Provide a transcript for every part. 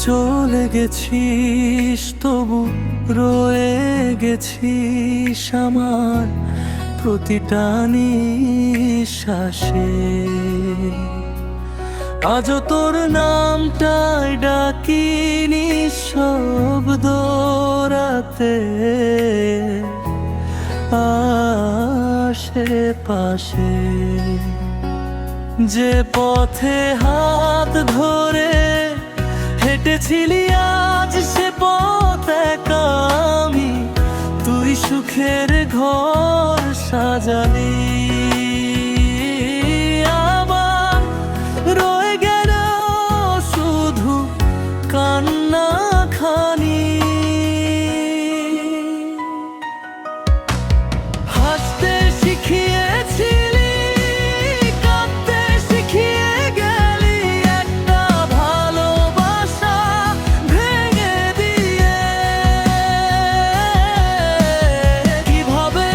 চলে গেছিস তবু রয়ে গেছিস আমার প্রতিটা নিঃশ্বাসে। আজও তোর নামটাই ডাকি নিঃশব্দ রাতে আশেপাশে। যে পথে হাত ধরে হেঁটেছিলি আজ সে পথ একা আমি, তুই সুখের ঘর সাজালি। আবার রয়ে গেল শুধু কান্না খানি। হাসতে শিখিয়েছিলি, কাঁদতে শিখিয়ে গেলি, একটা ভালোবাসা ভেঙে দিয়ে। কিভাবে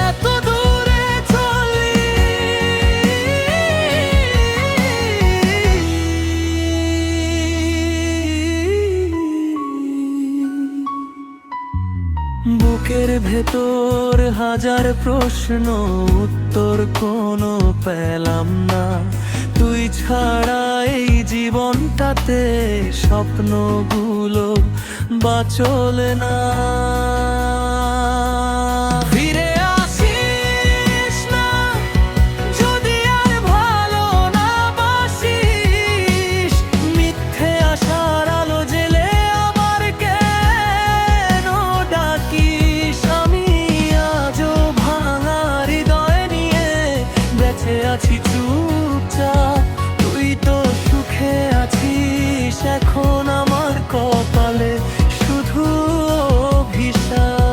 এত দূরে চলি, বুকের ভেতর হাজার প্রশ্ন, উত্তর কোনো পেলাম না। তুই ছাড়া এই জীবনটাতে স্বপ্নগুলো বাঁচলে না। ফিরে আসিস না যদি আর ভালো না বাসিস, মিথ্যে আশার আলো জেলে আবার কেন ডাকিস? আমি আজও ভাঙা হৃদয় নিয়ে বেঁচে আছি চুপচাপ। তুই তো সুখে আছিস এখন, আমার কপালে শুধু অভিশাপ।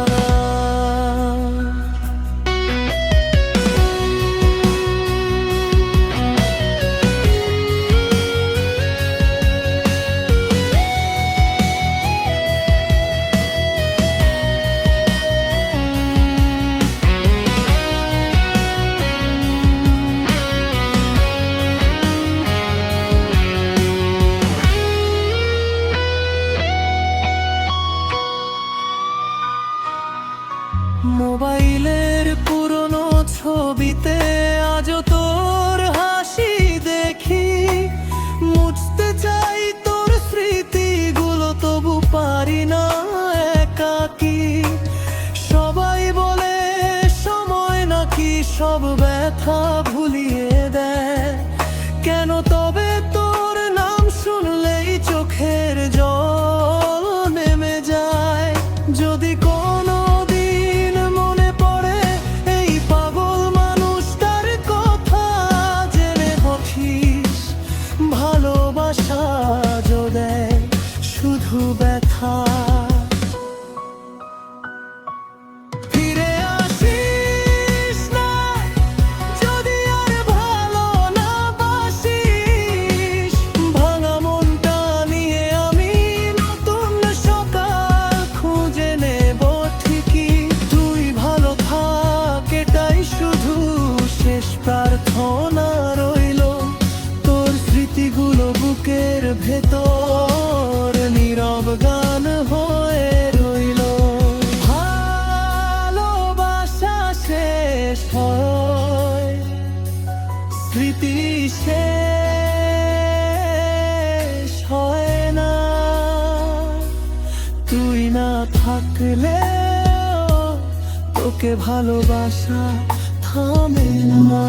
মোবাইলের পুরনো ছবিতে আজও তোর হাসি দেখি, মুছতে চাই তোর স্মৃতিগুলো তবু পারি না একাকি। সবাই বলে সময় নাকি সব ব্যথা ভুলিয়ে দেয়, কেন তবে তোর নাম শুনলেই চোখের জল নেমে যায়? যদি কোনো ভালোবাসা যো দেয় শুধু ব্যথা। ফিরে আসিস না যদি আর ভালো না বাসিস, ভাঙা মনটা নিয়ে আমি নতুন সকাল খুঁজে নেব ঠিকই। তুই ভালো থাক এটাই শুধু শেষ প্রার্থনা রইল। স্মৃতিগুলো বুকের ভেতর নীরব গান হয়ে রইল। ভালোবাসা শেষ হয়, স্মৃতি শেষ হয় না। তুই না থাকলে তোকে ভালোবাসা থামে না।